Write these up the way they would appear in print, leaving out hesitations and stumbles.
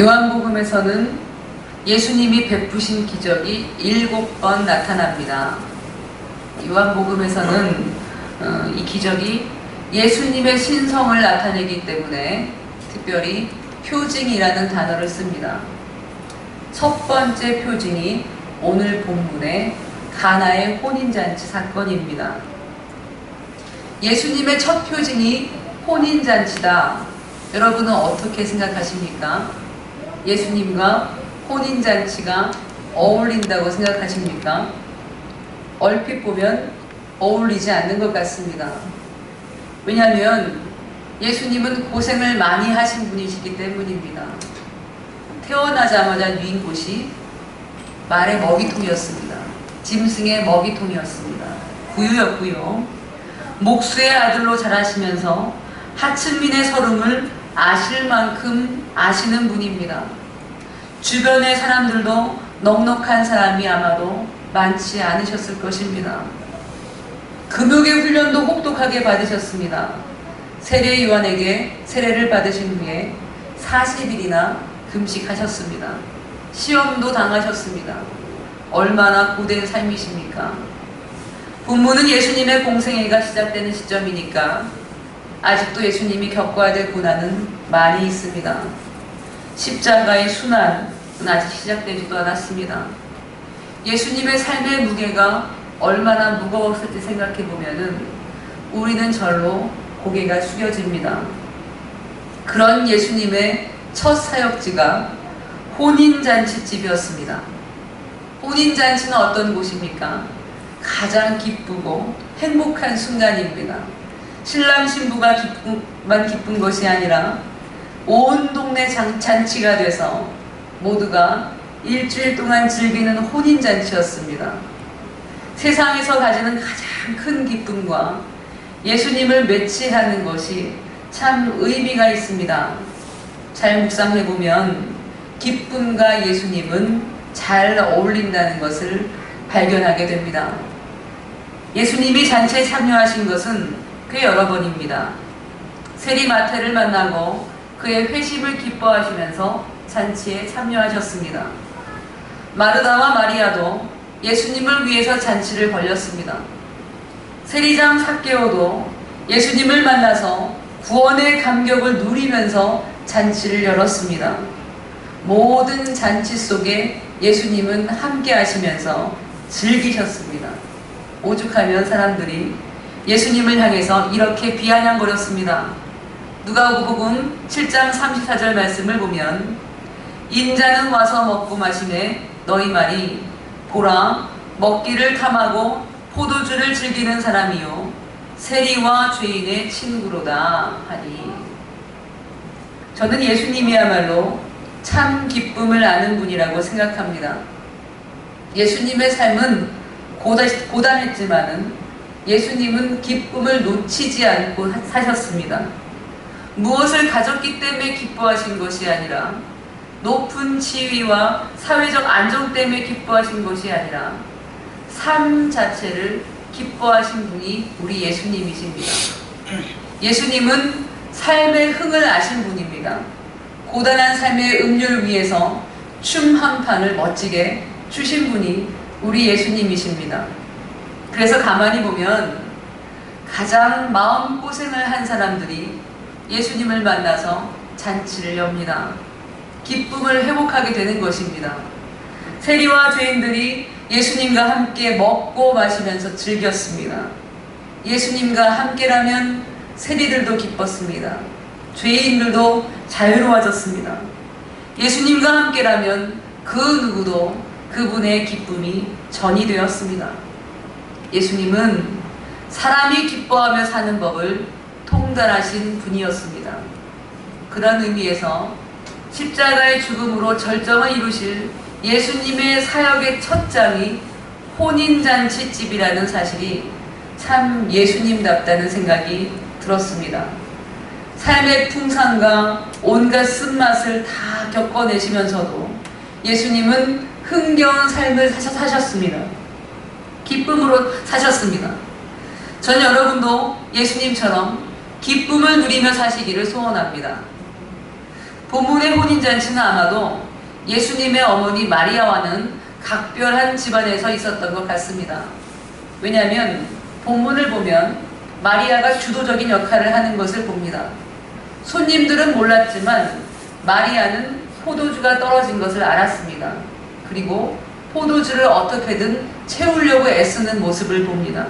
요한복음에서는 예수님이 베푸신 기적이 7번 나타납니다. 요한복음에서는 이 기적이 예수님의 신성을 나타내기 때문에 특별히 표징이라는 단어를 씁니다. 첫 번째 표징이 오늘 본문의 가나의 혼인잔치 사건입니다. 예수님의 첫 표징이 혼인잔치다. 여러분은 어떻게 생각하십니까? 예수님과 혼인잔치가 어울린다고 생각하십니까? 얼핏 보면 어울리지 않는 것 같습니다. 왜냐하면 예수님은 고생을 많이 하신 분이시기 때문입니다. 태어나자마자 누인 곳이 말의 먹이통이었습니다. 짐승의 먹이통이었습니다. 구유였고요. 목수의 아들로 자라시면서 하층민의 서름을 아실 만큼 아시는 분입니다. 주변의 사람들도 넉넉한 사람이 아마도 많지 않으셨을 것입니다. 금욕의 훈련도 혹독하게 받으셨습니다. 세례 요한에게 세례를 받으신 후에 40일이나 금식하셨습니다. 시험도 당하셨습니다. 얼마나 고된 삶이십니까? 본문은 예수님의 공생애가 시작되는 시점이니까 아직도 예수님이 겪어야 될 고난은 많이 있습니다. 십자가의 순환은 아직 시작되지도 않았습니다. 예수님의 삶의 무게가 얼마나 무거웠을지 생각해보면 우리는 절로 고개가 숙여집니다. 그런 예수님의 첫 사역지가 혼인잔치집이었습니다. 혼인잔치는 어떤 곳입니까? 가장 기쁘고 행복한 순간입니다. 신랑 신부가 기쁜 것이 아니라 온 동네 잔치가 돼서 모두가 일주일 동안 즐기는 혼인잔치였습니다. 세상에서 가지는 가장 큰 기쁨과 예수님을 매치하는 것이 참 의미가 있습니다. 잘 묵상해보면 기쁨과 예수님은 잘 어울린다는 것을 발견하게 됩니다. 예수님이 잔치에 참여하신 것은 꽤 여러 번입니다. 세리마태를 만나고 그의 회심을 기뻐하시면서 잔치에 참여하셨습니다. 마르다와 마리아도 예수님을 위해서 잔치를 벌였습니다. 세리장 삭개오도 예수님을 만나서 구원의 감격을 누리면서 잔치를 열었습니다. 모든 잔치 속에 예수님은 함께 하시면서 즐기셨습니다. 오죽하면 사람들이 예수님을 향해서 이렇게 비아냥거렸습니다. 누가복음 7장 34절 말씀을 보면 인자는 와서 먹고 마시매 너희 말이 보라 먹기를 탐하고 포도주를 즐기는 사람이요 세리와 죄인의 친구로다 하니. 저는 예수님이야말로 참 기쁨을 아는 분이라고 생각합니다. 예수님의 삶은 고단했지만은 예수님은 기쁨을 놓치지 않고 사셨습니다. 무엇을 가졌기 때문에 기뻐하신 것이 아니라 높은 지위와 사회적 안정 때문에 기뻐하신 것이 아니라 삶 자체를 기뻐하신 분이 우리 예수님이십니다. 예수님은 삶의 흥을 아신 분입니다. 고단한 삶의 음료를 위해서 춤 한 판을 멋지게 추신 분이 우리 예수님이십니다. 그래서 가만히 보면 가장 마음고생을 한 사람들이 예수님을 만나서 잔치를 엽니다. 기쁨을 회복하게 되는 것입니다. 세리와 죄인들이 예수님과 함께 먹고 마시면서 즐겼습니다. 예수님과 함께라면 세리들도 기뻤습니다. 죄인들도 자유로워졌습니다. 예수님과 함께라면 그 누구도 그분의 기쁨이 전이 되었습니다. 예수님은 사람이 기뻐하며 사는 법을 통달하신 분이었습니다. 그런 의미에서 십자가의 죽음으로 절정을 이루실 예수님의 사역의 첫 장이 혼인잔치집이라는 사실이 참 예수님답다는 생각이 들었습니다. 삶의 풍상과 온갖 쓴맛을 다 겪어내시면서도 예수님은 흥겨운 삶을 사셨습니다. 기쁨으로 사셨습니다. 전 여러분도 예수님처럼 기쁨을 누리며 사시기를 소원합니다. 본문의 혼인잔치는 아마도 예수님의 어머니 마리아와는 각별한 집안에서 있었던 것 같습니다. 왜냐하면 본문을 보면 마리아가 주도적인 역할을 하는 것을 봅니다. 손님들은 몰랐지만 마리아는 포도주가 떨어진 것을 알았습니다. 그리고 포도주를 어떻게든 채우려고 애쓰는 모습을 봅니다.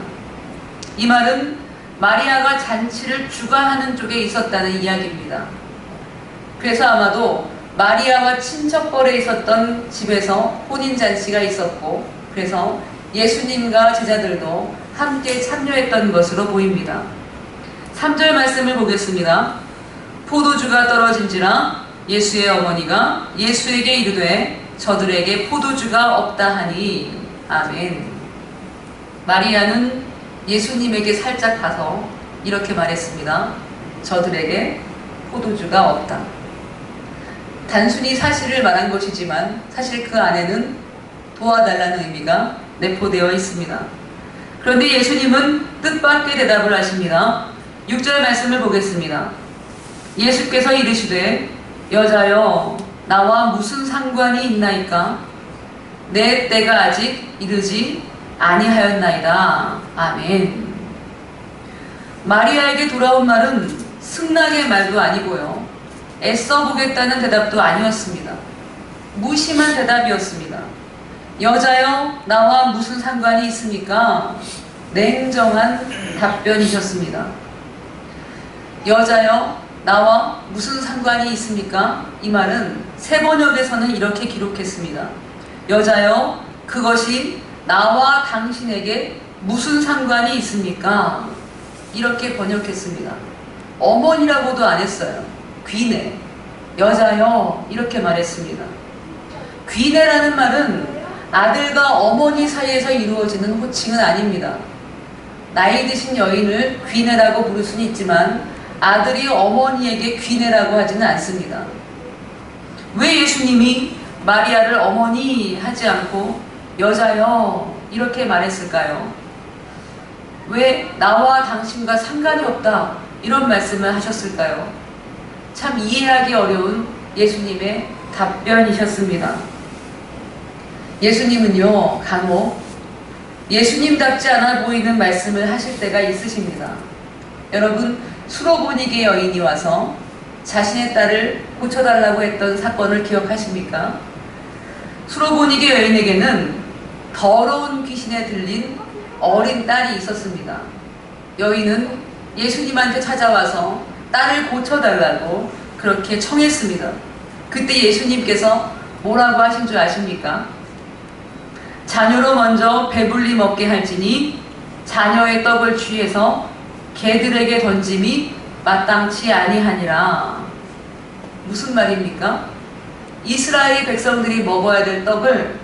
이 말은 마리아가 잔치를 주관하는 쪽에 있었다는 이야기입니다. 그래서 아마도 마리아와 친척벌에 있었던 집에서 혼인잔치가 있었고, 그래서 예수님과 제자들도 함께 참여했던 것으로 보입니다. 3절 말씀을 보겠습니다. 포도주가 떨어진지라 예수의 어머니가 예수에게 이르되 저들에게 포도주가 없다 하니. 아멘. 마리아는 예수님에게 살짝 가서 이렇게 말했습니다. 저들에게 포도주가 없다. 단순히 사실을 말한 것이지만 사실 그 안에는 도와달라는 의미가 내포되어 있습니다. 그런데 예수님은 뜻밖의 대답을 하십니다. 6절 말씀을 보겠습니다. 예수께서 이르시되 여자여 나와 무슨 상관이 있나이까? 내 때가 아직 이르지 아니하였나이다. 아멘. 마리아에게 돌아온 말은 승낙의 말도 아니고요, 애써 보겠다는 대답도 아니었습니다. 무심한 대답이었습니다. 여자여 나와 무슨 상관이 있습니까? 냉정한 답변이셨습니다. 여자여 나와 무슨 상관이 있습니까? 이 말은 새 번역에서는 이렇게 기록했습니다. 여자여 그것이 나와 당신에게 무슨 상관이 있습니까? 이렇게 번역했습니다. 어머니라고도 안 했어요. 귀내, 여자여 이렇게 말했습니다. 귀내라는 말은 아들과 어머니 사이에서 이루어지는 호칭은 아닙니다. 나이 드신 여인을 귀내라고 부를 수는 있지만 아들이 어머니에게 귀내라고 하지는 않습니다. 왜 예수님이 마리아를 어머니 하지 않고 여자여 이렇게 말했을까요? 왜 나와 당신과 상관이 없다 이런 말씀을 하셨을까요? 참 이해하기 어려운 예수님의 답변이셨습니다. 예수님은요, 간혹 예수님답지 않아 보이는 말씀을 하실 때가 있으십니다. 여러분, 수로보니게 여인이 와서 자신의 딸을 고쳐달라고 했던 사건을 기억하십니까? 수로보니게 여인에게는 더러운 귀신에 들린 어린 딸이 있었습니다. 여인은 예수님한테 찾아와서 딸을 고쳐달라고 그렇게 청했습니다. 그때 예수님께서 뭐라고 하신 줄 아십니까? 자녀로 먼저 배불리 먹게 할지니 자녀의 떡을 취해서 개들에게 던짐이 마땅치 아니하니라. 무슨 말입니까? 이스라엘 백성들이 먹어야 될 떡을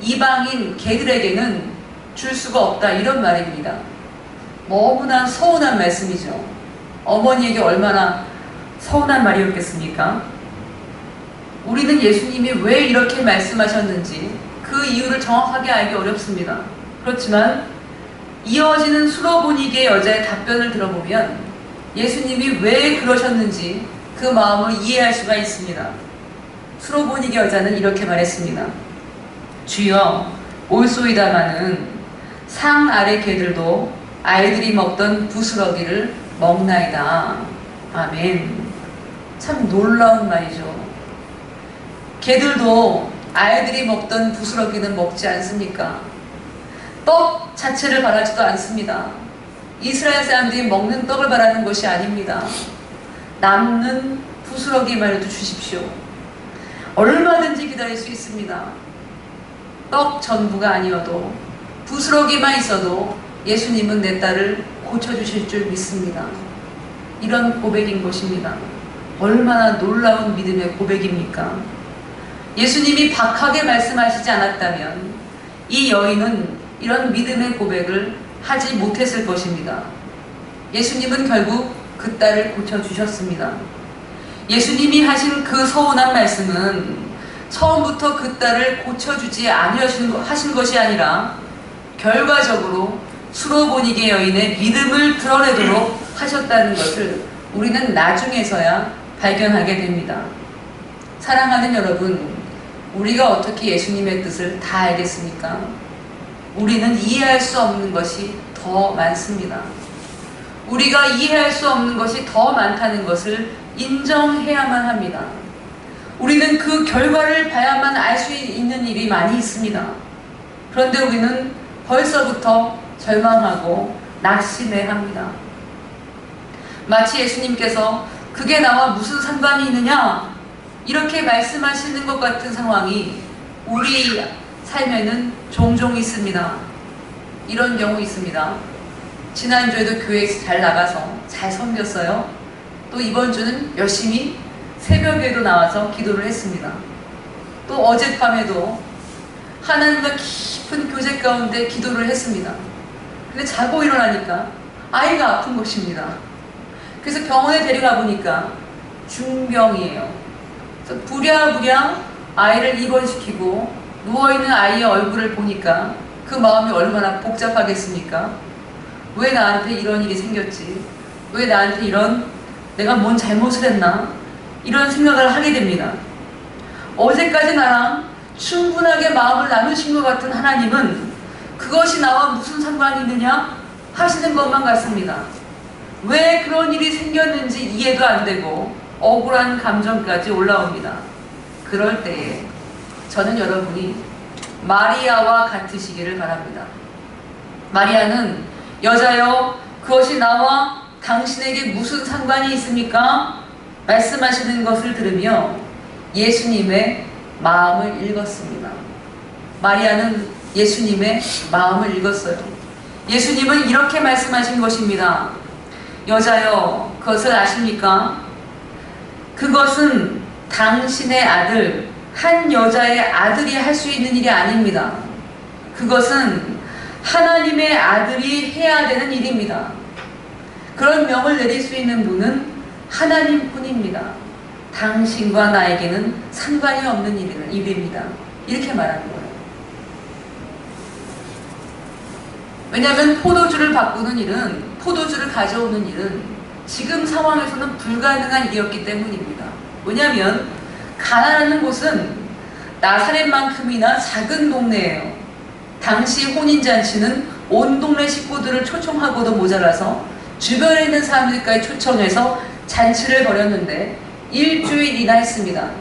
이방인 개들에게는 줄 수가 없다 이런 말입니다. 너무나 서운한 말씀이죠. 어머니에게 얼마나 서운한 말이었겠습니까? 우리는 예수님이 왜 이렇게 말씀하셨는지 그 이유를 정확하게 알기 어렵습니다. 그렇지만 이어지는 수로보니게 여자의 답변을 들어보면 예수님이 왜 그러셨는지 그 마음을 이해할 수가 있습니다. 수로보니게 여자는 이렇게 말했습니다. 주여 올소이다마는 상 아래 개들도 아이들이 먹던 부스러기를 먹나이다. 아멘. 참 놀라운 말이죠. 개들도 아이들이 먹던 부스러기는 먹지 않습니까? 떡 자체를 바라지도 않습니다. 이스라엘 사람들이 먹는 떡을 바라는 것이 아닙니다. 남는 부스러기만이라도 주십시오. 얼마든지 기다릴 수 있습니다. 떡 전부가 아니어도 부스러기만 있어도 예수님은 내 딸을 고쳐주실 줄 믿습니다. 이런 고백인 것입니다. 얼마나 놀라운 믿음의 고백입니까? 예수님이 박하게 말씀하시지 않았다면 이 여인은 이런 믿음의 고백을 하지 못했을 것입니다. 예수님은 결국 그 딸을 고쳐주셨습니다. 예수님이 하신 그 서운한 말씀은 처음부터 그 딸을 고쳐주지 아니하신 것이 아니라 결과적으로 수로보니게 여인의 믿음을 드러내도록 하셨다는 것을 우리는 나중에서야 발견하게 됩니다. 사랑하는 여러분, 우리가 어떻게 예수님의 뜻을 다 알겠습니까? 우리는 이해할 수 없는 것이 더 많습니다. 우리가 이해할 수 없는 것이 더 많다는 것을 인정해야만 합니다. 우리는 그 결과를 봐야만 알 수 있는 일이 많이 있습니다. 그런데 우리는 벌써부터 절망하고 낙심해합니다. 마치 예수님께서 그게 나와 무슨 상관이 있느냐 이렇게 말씀하시는 것 같은 상황이 우리 삶에는 종종 있습니다. 이런 경우 있습니다. 지난주에도 교회 잘 나가서 잘 섬겼어요. 또 이번 주는 열심히 새벽에도 나와서 기도를 했습니다. 또 어젯밤에도 하나님과 깊은 교제 가운데 기도를 했습니다. 근데 자고 일어나니까 아이가 아픈 것입니다. 그래서 병원에 데려가 보니까 중병이에요. 그래서 부랴부랴 아이를 입원시키고 누워있는 아이의 얼굴을 보니까 그 마음이 얼마나 복잡하겠습니까? 왜 나한테 이런 일이 생겼지? 왜 나한테 내가 뭔 잘못을 했나? 이런 생각을 하게 됩니다. 어제까지 나랑 충분하게 마음을 나누신 것 같은 하나님은 그것이 나와 무슨 상관이 있느냐 하시는 것만 같습니다. 왜 그런 일이 생겼는지 이해도 안 되고 억울한 감정까지 올라옵니다. 그럴 때에 저는 여러분이 마리아와 같으시기를 바랍니다. 마리아는 여자여 그것이 나와 당신에게 무슨 상관이 있습니까? 말씀하시는 것을 들으며 예수님의 마음을 읽었습니다. 마리아는 예수님의 마음을 읽었어요. 예수님은 이렇게 말씀하신 것입니다. 여자여 그것을 아십니까? 그것은 당신의 아들 한 여자의 아들이 할 수 있는 일이 아닙니다. 그것은 하나님의 아들이 해야 되는 일입니다. 그런 명을 내릴 수 있는 분은 하나님뿐입니다. 당신과 나에게는 상관이 없는 일입니다. 이렇게 말하는 거예요. 왜냐하면 포도주를 바꾸는 일은, 포도주를 가져오는 일은 지금 상황에서는 불가능한 일이었기 때문입니다. 왜냐하면 가나라는 곳은 나사렛만큼이나 작은 동네예요. 당시 혼인잔치는 온 동네 식구들을 초청하고도 모자라서 주변에 있는 사람들까지 초청해서 잔치를 벌였는데 일주일이나 했습니다.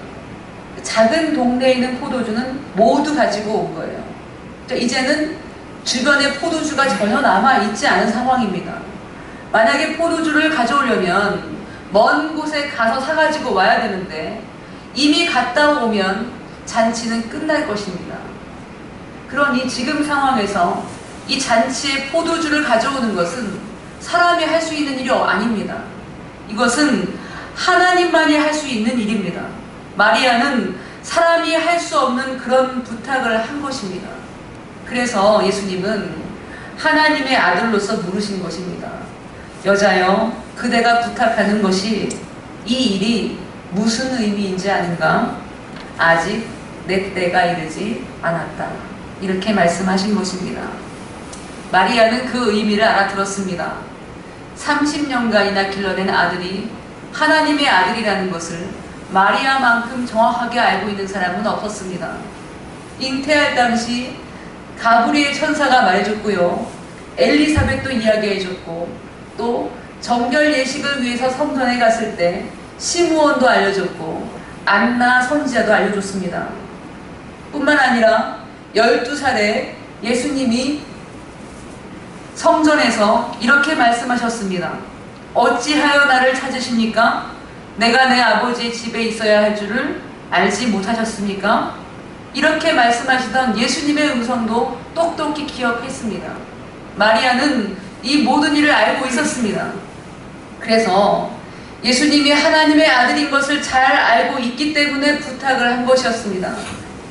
작은 동네에 있는 포도주는 모두 가지고 온 거예요. 이제는 주변에 포도주가 전혀 남아있지 않은 상황입니다. 만약에 포도주를 가져오려면 먼 곳에 가서 사가지고 와야 되는데 이미 갔다 오면 잔치는 끝날 것입니다. 그러니 지금 상황에서 이 잔치에 포도주를 가져오는 것은 사람이 할 수 있는 일이 아닙니다. 이것은 하나님만이 할 수 있는 일입니다. 마리아는 사람이 할 수 없는 그런 부탁을 한 것입니다. 그래서 예수님은 하나님의 아들로서 물으신 것입니다. 여자여, 그대가 부탁하는 것이 이 일이 무슨 의미인지 아는가? 아직 내 때가 이르지 않았다. 이렇게 말씀하신 것입니다. 마리아는 그 의미를 알아들었습니다. 30년간이나 길러낸 아들이 하나님의 아들이라는 것을 마리아만큼 정확하게 알고 있는 사람은 없었습니다. 잉태할 당시 가브리엘 천사가 말해줬고요. 엘리사벳도 이야기해줬고 또 정결 예식을 위해서 성전에 갔을 때 시므온도 알려줬고 안나 선지자도 알려줬습니다. 뿐만 아니라 12살에 예수님이 성전에서 이렇게 말씀하셨습니다. 어찌하여 나를 찾으십니까? 내가 내 아버지의 집에 있어야 할 줄을 알지 못하셨습니까? 이렇게 말씀하시던 예수님의 음성도 똑똑히 기억했습니다. 마리아는 이 모든 일을 알고 있었습니다. 그래서 예수님이 하나님의 아들인 것을 잘 알고 있기 때문에 부탁을 한 것이었습니다.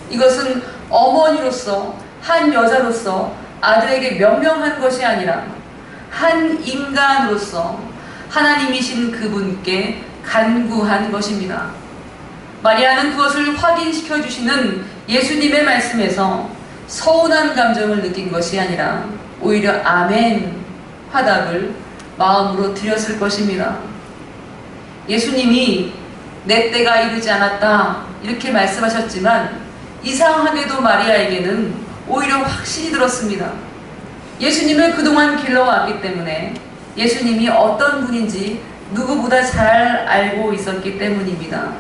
이것은 어머니로서, 한 여자로서 아들에게 명령한 것이 아니라 한 인간으로서 하나님이신 그분께 간구한 것입니다. 마리아는 그것을 확인시켜 주시는 예수님의 말씀에서 서운한 감정을 느낀 것이 아니라 오히려 아멘 화답을 마음으로 드렸을 것입니다. 예수님이 내 때가 이르지 않았다 이렇게 말씀하셨지만 이상하게도 마리아에게는 오히려 확신이 들었습니다. 예수님을 그동안 길러왔기 때문에 예수님이 어떤 분인지 누구보다 잘 알고 있었기 때문입니다.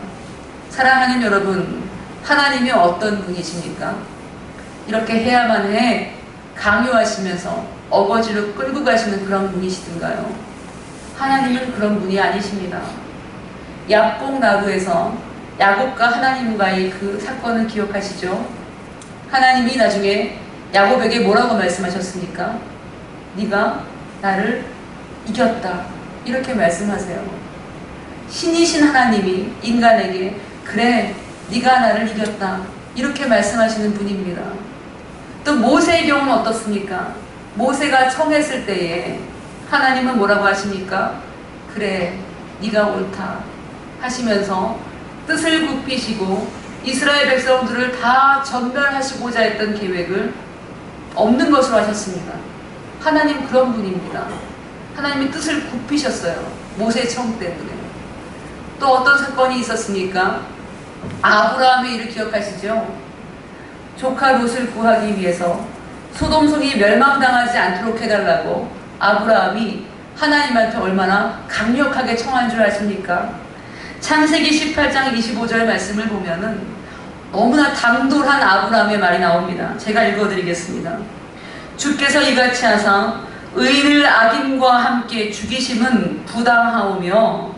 사랑하는 여러분, 하나님이 어떤 분이십니까? 이렇게 해야만 해 강요하시면서 어거지로 끌고 가시는 그런 분이시든가요? 하나님은 그런 분이 아니십니다. 야복 나루에서 야곱과 하나님과의 그 사건을 기억하시죠? 하나님이 나중에 야곱에게 뭐라고 말씀하셨습니까? 네가 나를 이겼다 이렇게 말씀하세요. 신이신 하나님이 인간에게 그래 네가 나를 이겼다 이렇게 말씀하시는 분입니다. 또 모세의 경우는 어떻습니까? 모세가 청했을 때에 하나님은 뭐라고 하십니까? 그래 네가 옳다 하시면서 뜻을 굽히시고 이스라엘 백성들을 다 전멸하시고자 했던 계획을 없는 것으로 하셨습니다. 하나님 그런 분입니다. 하나님이 뜻을 굽히셨어요. 모세의 청 때문에. 또 어떤 사건이 있었습니까? 아브라함의 일을 기억하시죠? 조카 롯을 구하기 위해서 소돔성이 멸망당하지 않도록 해달라고 아브라함이 하나님한테 얼마나 강력하게 청한 줄 아십니까? 창세기 18장 25절 말씀을 보면은 너무나 당돌한 아브라함의 말이 나옵니다. 제가 읽어드리겠습니다. 주께서 이같이 하사 의인을 악인과 함께 죽이심은 부당하오며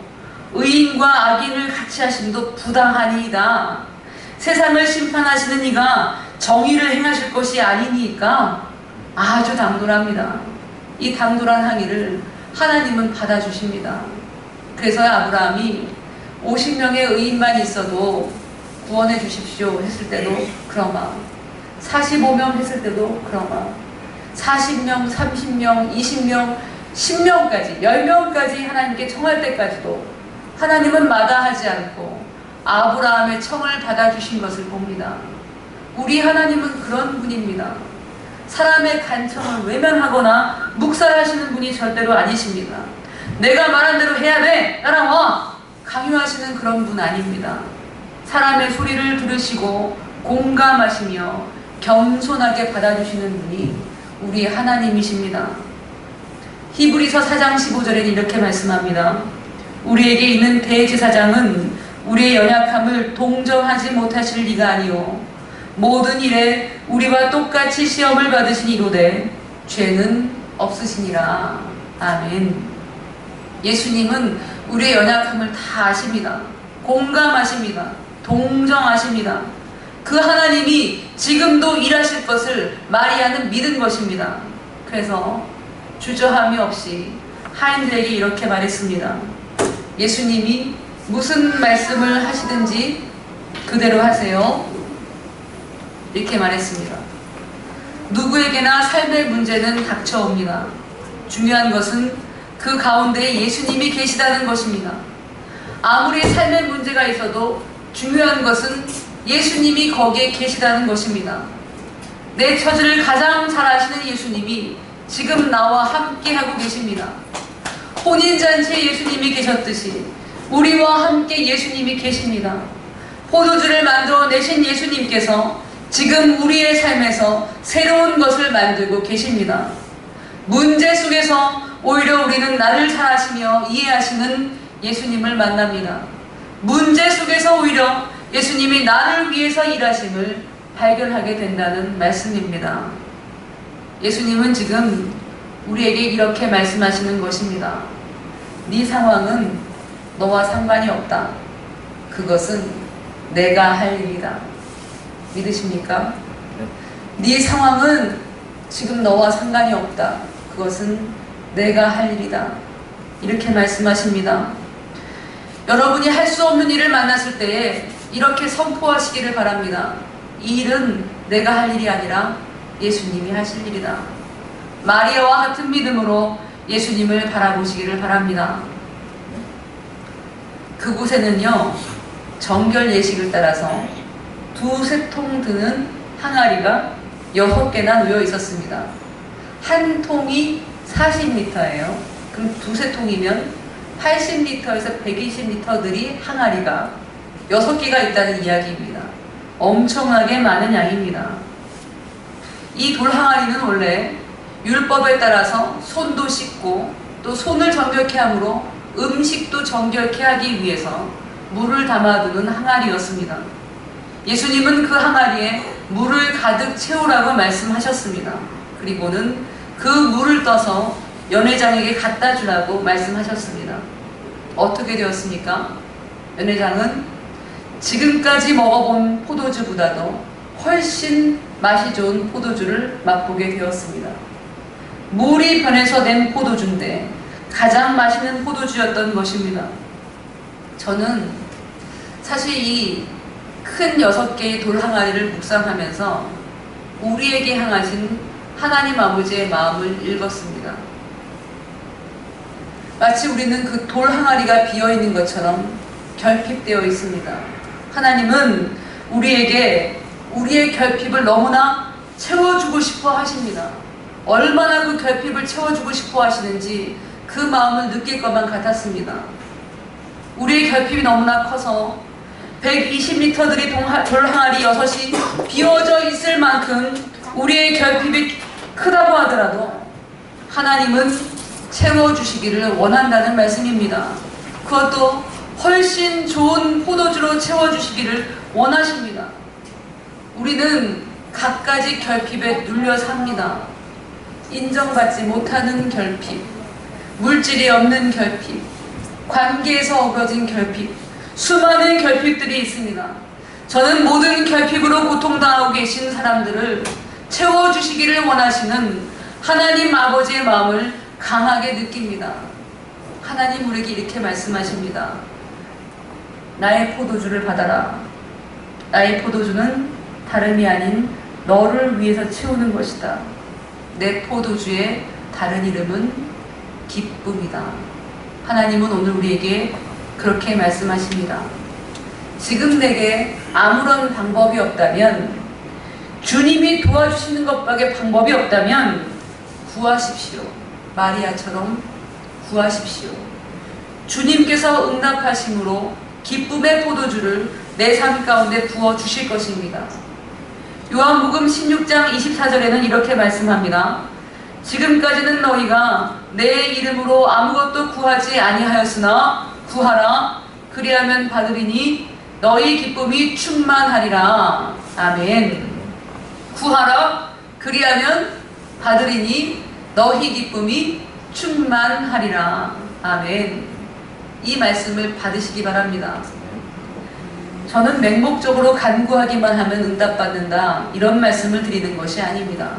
의인과 악인을 같이 하심도 부당하니이다. 세상을 심판하시는 이가 정의를 행하실 것이 아니니까. 아주 당돌합니다. 이 당돌한 항의를 하나님은 받아주십니다. 그래서 아브라함이 50명의 의인만 있어도 구원해 주십시오 했을 때도 그러마, 45명 했을 때도 그러마, 40명, 30명, 20명, 10명까지 10명까지 하나님께 청할 때까지도 하나님은 마다하지 않고 아브라함의 청을 받아주신 것을 봅니다. 우리 하나님은 그런 분입니다. 사람의 간청을 외면하거나 묵살하시는 분이 절대로 아니십니다. 내가 말한 대로 해야 돼! 따라와! 강요하시는 그런 분 아닙니다. 사람의 소리를 들으시고 공감하시며 겸손하게 받아주시는 분이 우리 하나님이십니다. 히브리서 4장 15절에는 이렇게 말씀합니다. 우리에게 있는 대제사장은 우리의 연약함을 동정하지 못하실 리가 아니오 모든 일에 우리와 똑같이 시험을 받으시니로되 죄는 없으시니라. 아멘. 예수님은 우리의 연약함을 다 아십니다. 공감하십니다. 동정하십니다. 그 하나님이 지금도 일하실 것을 마리아는 믿은 것입니다. 그래서 주저함이 없이 하인들에게 이렇게 말했습니다. 예수님이 무슨 말씀을 하시든지 그대로 하세요. 이렇게 말했습니다. 누구에게나 삶의 문제는 닥쳐옵니다. 중요한 것은 그 가운데 예수님이 계시다는 것입니다. 아무리 삶의 문제가 있어도 중요한 것은 예수님이 거기에 계시다는 것입니다. 내 처지를 가장 잘 아시는 예수님이 지금 나와 함께 하고 계십니다. 혼인잔치에 예수님이 계셨듯이 우리와 함께 예수님이 계십니다. 포도주를 만들어 내신 예수님께서 지금 우리의 삶에서 새로운 것을 만들고 계십니다. 문제 속에서 오히려 우리는 나를 잘 아시며 이해하시는 예수님을 만납니다. 문제 속에서 오히려 예수님이 나를 위해서 일하심을 발견하게 된다는 말씀입니다. 예수님은 지금 우리에게 이렇게 말씀하시는 것입니다. 네 상황은 너와 상관이 없다. 그것은 내가 할 일이다. 믿으십니까? 네 상황은 지금 너와 상관이 없다. 그것은 내가 할 일이다. 이렇게 말씀하십니다. 여러분이 할 수 없는 일을 만났을 때에 이렇게 선포하시기를 바랍니다. 이 일은 내가 할 일이 아니라 예수님이 하실 일이다. 마리아와 같은 믿음으로 예수님을 바라보시기를 바랍니다. 그곳에는요, 정결 예식을 따라서 두세 통 드는 항아리가 6개나 놓여 있었습니다. 한 통이 40리터예요. 그럼 두세 통이면 80리터에서 120리터들이 항아리가 6개가 있다는 이야기입니다. 엄청나게 많은 양입니다. 이 돌항아리는 원래 율법에 따라서 손도 씻고 또 손을 정결케 함으로 음식도 정결케 하기 위해서 물을 담아두는 항아리였습니다. 예수님은 그 항아리에 물을 가득 채우라고 말씀하셨습니다. 그리고는 그 물을 떠서 연회장에게 갖다 주라고 말씀하셨습니다. 어떻게 되었습니까? 연회장은 지금까지 먹어본 포도주보다도 훨씬 맛이 좋은 포도주를 맛보게 되었습니다. 물이 변해서 낸 포도주인데 가장 맛있는 포도주였던 것입니다. 저는 사실 이 큰 6개의 돌 항아리를 묵상하면서 우리에게 향하신 하나님 아버지의 마음을 읽었습니다. 마치 우리는 그 돌 항아리가 비어있는 것처럼 결핍되어 있습니다. 하나님은 우리에게 우리의 결핍을 너무나 채워주고 싶어 하십니다. 얼마나 그 결핍을 채워주고 싶어 하시는지 그 마음을 느낄 것만 같았습니다. 우리의 결핍이 너무나 커서 120리터들이 돌 항아리 6이 비워져 있을 만큼 우리의 결핍이 크다고 하더라도 하나님은 채워주시기를 원한다는 말씀입니다. 그것도 훨씬 좋은 포도주로 채워주시기를 원하십니다. 우리는 갖가지 결핍에 눌려 삽니다. 인정받지 못하는 결핍, 물질이 없는 결핍, 관계에서 어그러진 결핍, 수많은 결핍들이 있습니다. 저는 모든 결핍으로 고통당하고 계신 사람들을 채워주시기를 원하시는 하나님 아버지의 마음을 강하게 느낍니다. 하나님 우리에게 이렇게 말씀하십니다. 나의 포도주를 받아라. 나의 포도주는 다름이 아닌 너를 위해서 채우는 것이다. 내 포도주의 다른 이름은 기쁨이다. 하나님은 오늘 우리에게 그렇게 말씀하십니다. 지금 내게 아무런 방법이 없다면, 주님이 도와주시는 것밖에 방법이 없다면 구하십시오. 마리아처럼 구하십시오. 주님께서 응답하심으로 기쁨의 포도주를 내 삶 가운데 부어주실 것입니다. 요한복음 16장 24절에는 이렇게 말씀합니다. 지금까지는 너희가 내 이름으로 아무것도 구하지 아니하였으나 구하라. 그리하면 받으리니 너희 기쁨이 충만하리라. 아멘. 구하라. 그리하면 받으리니 너희 기쁨이 충만하리라. 아멘. 이 말씀을 받으시기 바랍니다. 저는 맹목적으로 간구하기만 하면 응답받는다, 이런 말씀을 드리는 것이 아닙니다.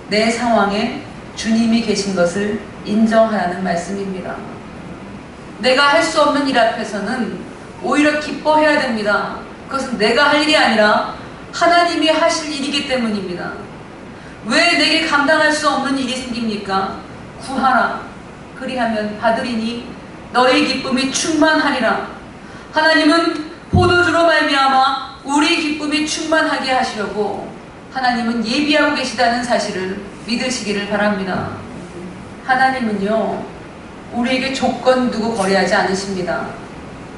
내 상황에 주님이 계신 것을 인정하라는 말씀입니다. 내가 할 수 없는 일 앞에서는 오히려 기뻐해야 됩니다. 그것은 내가 할 일이 아니라 하나님이 하실 일이기 때문입니다. 왜 내게 감당할 수 없는 일이 생깁니까? 구하라. 그리하면 받으리니 너희 기쁨이 충만하리라. 하나님은 포도주로 말미암아 우리 기쁨이 충만하게 하시려고 하나님은 예비하고 계시다는 사실을 믿으시기를 바랍니다. 하나님은요, 우리에게 조건 두고 거래하지 않으십니다.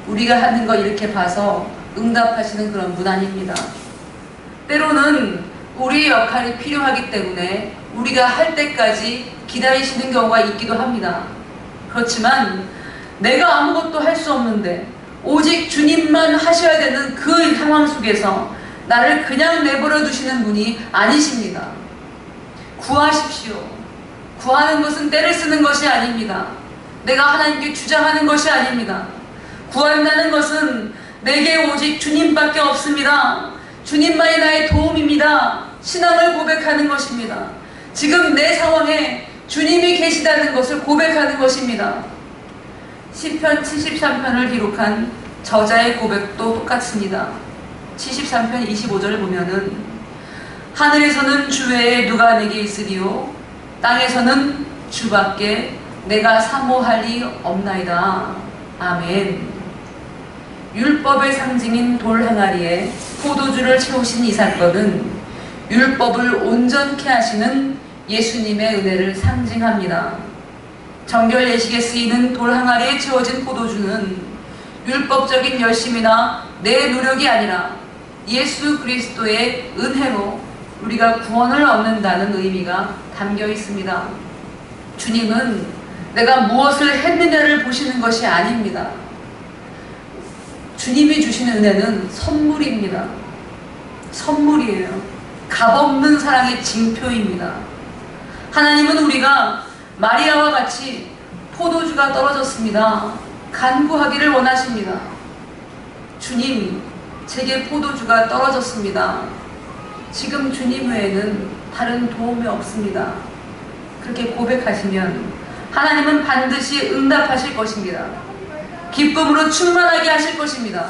우리가 하는 거 이렇게 봐서 응답하시는 그런 분 아닙니다. 때로는 우리의 역할이 필요하기 때문에 우리가 할 때까지 기다리시는 경우가 있기도 합니다. 그렇지만 내가 아무것도 할 수 없는데 오직 주님만 하셔야 되는 그 상황 속에서 나를 그냥 내버려 두시는 분이 아니십니다. 구하십시오. 구하는 것은 때를 쓰는 것이 아닙니다. 내가 하나님께 주장하는 것이 아닙니다. 구한다는 것은 내게 오직 주님밖에 없습니다. 주님만이 나의 도움입니다. 신앙을 고백하는 것입니다. 지금 내 상황에 주님이 계시다는 것을 고백하는 것입니다. 시편 73편을 기록한 저자의 고백도 똑같습니다. 73편 25절을 보면은 하늘에서는 주 외에 누가 내게 있으리요 땅에서는 주밖에 내가 사모할 리 없나이다. 아멘. 율법의 상징인 돌 항아리에 포도주를 채우신 이 사건은 율법을 온전케 하시는 예수님의 은혜를 상징합니다. 정결 예식에 쓰이는 돌 항아리에 채워진 포도주는 율법적인 열심이나 내 노력이 아니라 예수 그리스도의 은혜로 우리가 구원을 얻는다는 의미가 담겨 있습니다. 주님은 내가 무엇을 했느냐를 보시는 것이 아닙니다. 주님이 주시는 은혜는 선물입니다. 선물이에요. 값없는 사랑의 징표입니다. 하나님은 우리가 마리아와 같이 포도주가 떨어졌습니다. 간구하기를 원하십니다. 주님, 제게 포도주가 떨어졌습니다. 지금 주님 외에는 다른 도움이 없습니다. 그렇게 고백하시면 하나님은 반드시 응답하실 것입니다. 기쁨으로 충만하게 하실 것입니다.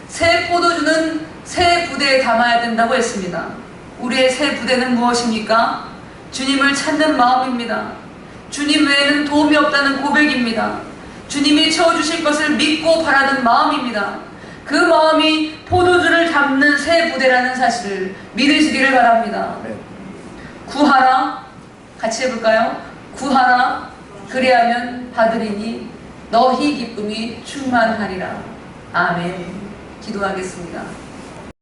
새 포도주는 새 부대에 담아야 된다고 했습니다. 우리의 새 부대는 무엇입니까? 주님을 찾는 마음입니다. 주님 외에는 도움이 없다는 고백입니다. 주님이 채워주실 것을 믿고 바라는 마음입니다. 그 마음이 포도주를 담는 새 부대라는 사실을 믿으시기를 바랍니다. 구하라, 같이 해볼까요? 구하라, 그리하면 받으리니 너희 기쁨이 충만하리라. 아멘. 기도하겠습니다.